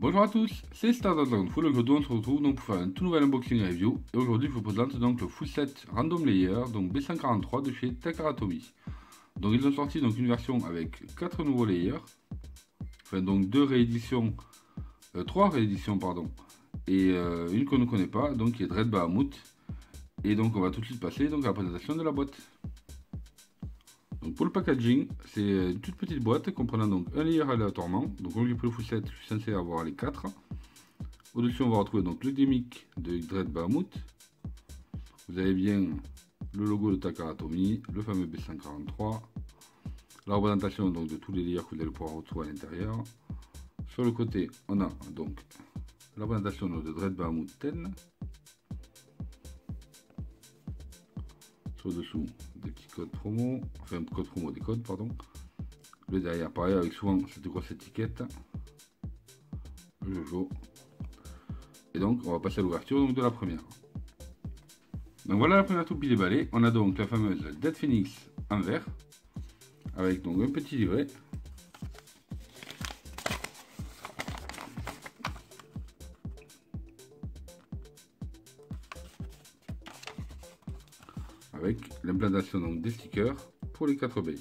Bonjour à tous, c'est Stardust. Aujourd'hui on se retrouve donc pour faire un tout nouvel unboxing review. Et aujourd'hui je vous présente donc le full set Random Layer, donc B143 de chez Takara Tomy. Donc ils ont sorti donc une version avec 4 nouveaux layers, enfin donc 3 rééditions pardon, et une qu'on ne connaît pas, donc qui est Dread Bahamut. Et donc on va tout de suite passer donc à la présentation de la boîte. Donc pour le packaging, c'est une toute petite boîte comprenant donc un layer aléatoirement. Donc comme j'ai pris le full set, je suis censé avoir les 4. Au-dessus, on va retrouver donc le gimmick de Dread Bahamut. Vous avez bien le logo de Takara Tomy, le fameux B143, la représentation donc de tous les layers que vous allez pouvoir retrouver à l'intérieur. Sur le côté, on a donc la représentation de Dread Bahamut 10. Sur le dessous, des petits codes promo, enfin code promo, des codes, pardon. Le derrière, pareil, avec souvent cette grosse étiquette, le Jojo. Et donc, on va passer à l'ouverture de la première. Donc voilà la première toupie déballée. On a donc la fameuse Dead Phoenix en vert, avec donc un petit livret. Avec l'implantation donc des stickers pour les 4 baies.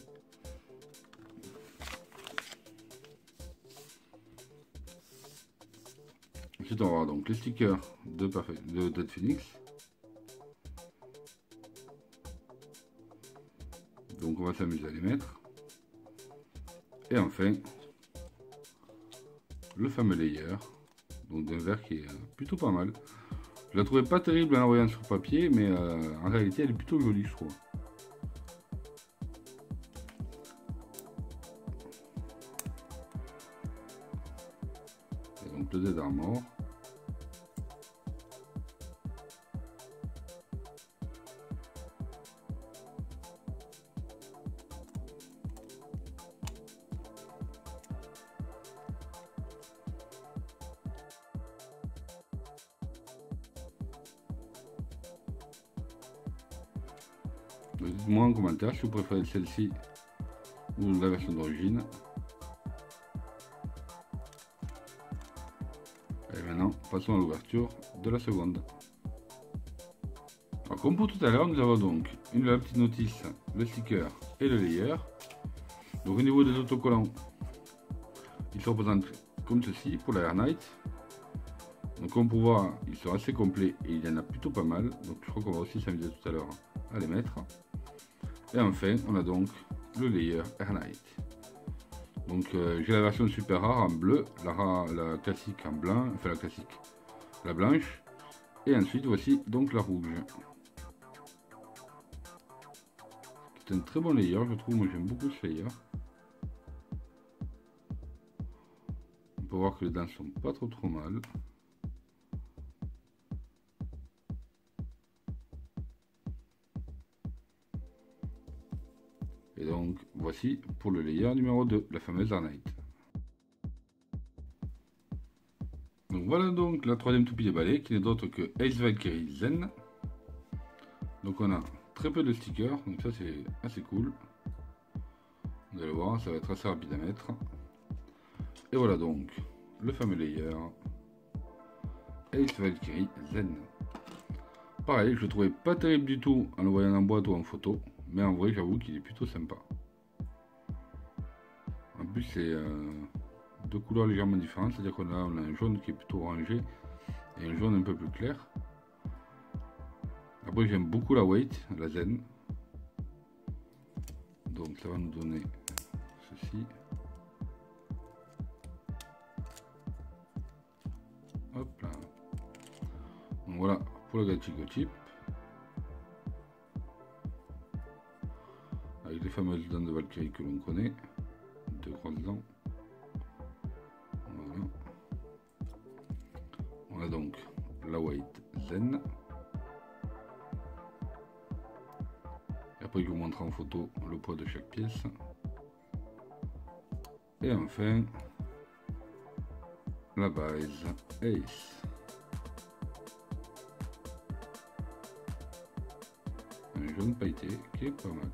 Ensuite on va avoir donc les stickers de Dead Phoenix. Donc on va s'amuser à les mettre. Et enfin le fameux layer, donc d'un vert qui est plutôt pas mal. Je la trouvais pas terrible en la voyant sur papier, mais en réalité elle est plutôt jolie je trouve. Et donc le Dead Armor. Dites-moi en commentaire si vous préférez celle-ci ou la version d'origine. Et maintenant, passons à l'ouverture de la seconde. Alors, comme pour tout à l'heure, nous avons donc la petite notice, le sticker et le layer. Donc au niveau des autocollants, ils se représentent comme ceci pour la Air Knight. Donc comme pour voir, ils sont assez complets et il y en a plutôt pas mal. Donc je crois qu'on va aussi s'amuser tout à l'heure à les mettre. Et enfin, on a donc le layer Air Knight. Donc j'ai la version super rare en bleu, la classique en blanc, enfin la classique, la blanche. Et ensuite voici donc la rouge. C'est un très bon layer, je trouve, moi j'aime beaucoup ce layer. On peut voir que les dents sont pas trop mal. Et donc voici pour le layer numéro 2, la fameuse Air Knight. Donc voilà donc la troisième toupie déballée qui n'est d'autre que Ace Valkyrie Zen. Donc on a très peu de stickers, donc ça c'est assez cool. Vous allez voir, ça va être assez rapide à mettre. Et voilà donc le fameux layer Ace Valkyrie Zen. Pareil, je le trouvais pas terrible du tout en le voyant en boîte ou en photo, mais en vrai j'avoue qu'il est plutôt sympa. En plus c'est deux couleurs légèrement différentes, c'est-à-dire qu'on a un jaune qui est plutôt orangé et un jaune un peu plus clair. Après j'aime beaucoup la weight, la Zen. Donc ça va nous donner ceci. Hop là. Donc voilà pour le Gachigo Chip. Avec les fameuses dents de Valkyrie que l'on connaît. De grosses dents. Voilà. On a donc la White Zen. Et après je vous montre en photo le poids de chaque pièce. Et enfin la base Ace. Un jaune pailleté qui est pas mal.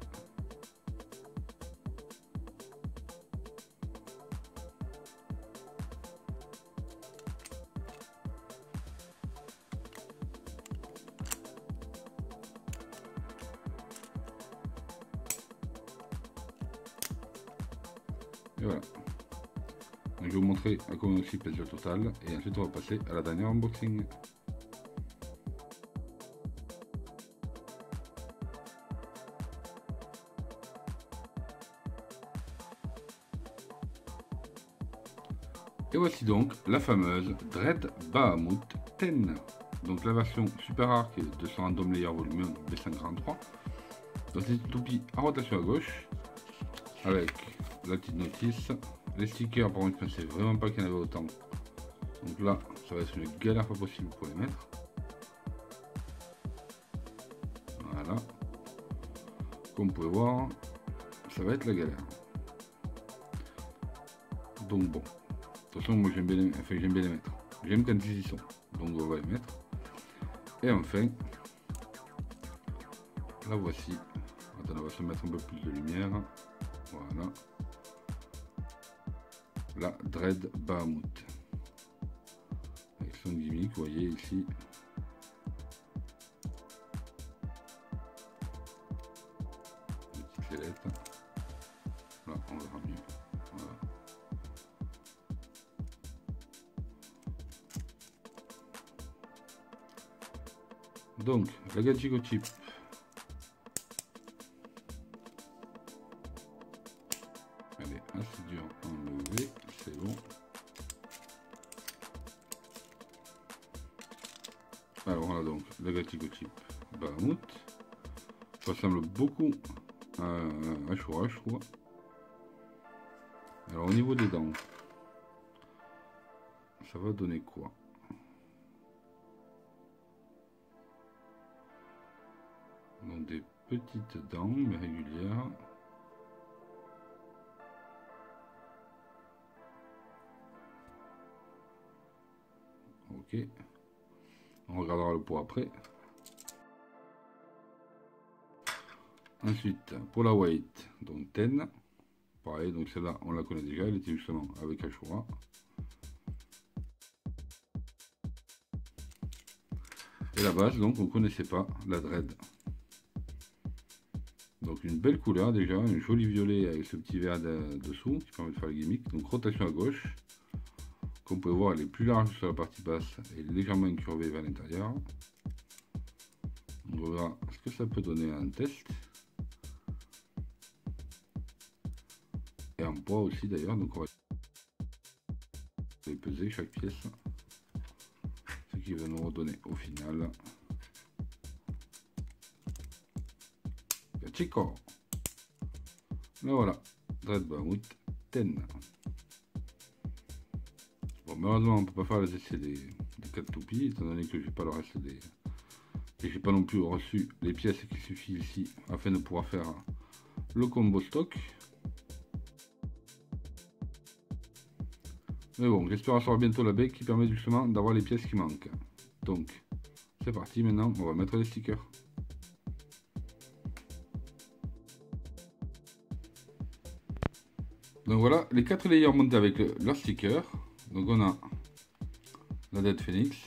Et voilà. Donc, je vais vous montrer à combien aussi pèse le total. Et ensuite on va passer à la dernière unboxing. Et voici donc la fameuse Dread Bahamut 10. Donc la version super rare qui est 200 Random Layer volume 1 B543. Donc c'est une toupie à rotation à gauche avec la petite notice. Les stickers, par contre, je pensais vraiment pas qu'il y en avait autant. Donc là, ça va être une galère pas possible pour les mettre. Voilà. Comme vous pouvez voir, ça va être la galère. Donc bon. De toute façon, moi j'aime bien, bien les mettre. J'aime quand ils y sont. Donc on va les mettre. Et enfin, la voici. Attends, on va se mettre un peu plus de lumière. Voilà. La Dread Bahamut. Avec son gimmick, vous voyez ici. Petite sellette. Là, on verra mieux. Voilà. Donc, la Gachigo Chip. Elle est assez dure à enlever, c'est bon. Alors voilà donc la Gachigo Chip Bahamut. Ça ressemble beaucoup à Shura, je trouve. Alors au niveau des dents, ça va donner quoi? Donc des petites dents mais régulières. Ok. On regardera le poids après. Ensuite, pour la weight, donc 10. Pareil, donc celle-là, on la connaît déjà. Elle était justement avec Ashura. Et la base, donc, on ne connaissait pas la Dread. Donc, une belle couleur déjà, une jolie violet avec ce petit vert dessous qui permet de faire le gimmick. Donc, rotation à gauche. Comme vous pouvez voir, elle est plus large sur la partie basse et légèrement incurvée vers l'intérieur. On verra ce que ça peut donner à un test. Et en poids aussi d'ailleurs, donc on va les peser chaque pièce. Ce qui va nous redonner au final. Chico. Et voilà, Dread Bahamut 10. Bon, malheureusement, on peut pas faire les essais des 4 toupies, étant donné que j'ai pas le reste des. Et j'ai pas non plus reçu les pièces qui suffisent ici afin de pouvoir faire le combo stock. Mais bon, j'espère recevoir bientôt la baie qui permet justement d'avoir les pièces qui manquent. Donc, c'est parti, maintenant on va mettre les stickers. Donc voilà, les 4 layers montés avec leurs stickers. Donc on a la Dead Phoenix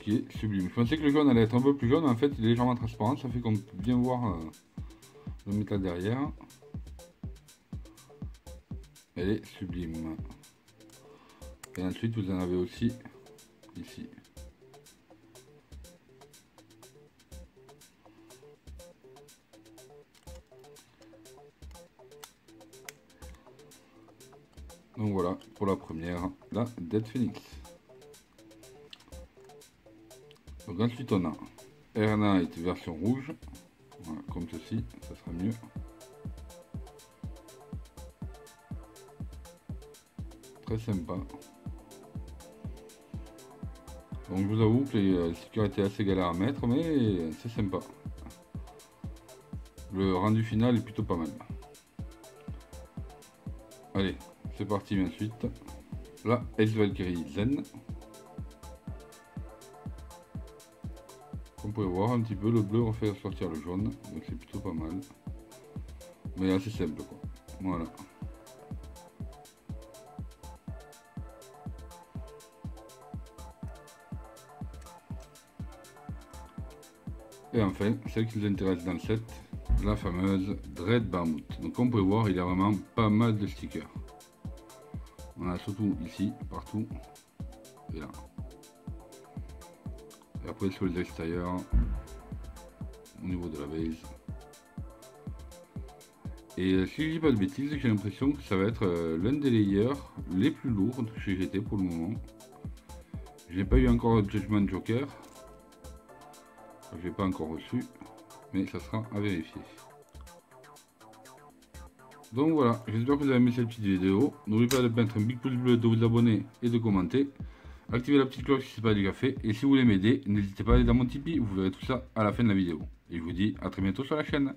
qui est sublime. Je pensais que le jaune allait être un peu plus jaune, en fait il est légèrement transparent, ça fait qu'on peut bien voir le métal derrière. Elle est sublime. Et ensuite vous en avez aussi ici. Donc voilà pour la première, la Dead Phoenix. Donc ensuite on a Air Knight version rouge, voilà, comme ceci, ça sera mieux. Très sympa. Donc je vous avoue que les stickers étaient assez galères à mettre, mais c'est sympa. Le rendu final est plutôt pas mal. Allez, c'est parti ensuite. La Ace Valkyrie Zen. Comme vous pouvez voir un petit peu, le bleu refait ressortir le jaune, donc c'est plutôt pas mal. Mais assez simple quoi. Voilà. Et enfin, celle qui nous intéresse dans le set, la fameuse Dread Barmouth. Donc comme vous pouvez voir, il y a vraiment pas mal de stickers. On a surtout ici, partout, et là. Et après sur les extérieurs, au niveau de la base. Et si je dis pas de bêtises, j'ai l'impression que ça va être l'un des layers les plus lourds chez GT pour le moment. Je n'ai pas eu encore de Judgment Joker. Je l'ai pas encore reçu, mais ça sera à vérifier. Donc voilà, j'espère que vous avez aimé cette petite vidéo. N'oubliez pas de mettre un big pouce bleu, de vous abonner et de commenter. Activez la petite cloche si ce n'est pas déjà fait. Et si vous voulez m'aider, n'hésitez pas à aller dans mon Tipeee, vous verrez tout ça à la fin de la vidéo. Et je vous dis à très bientôt sur la chaîne.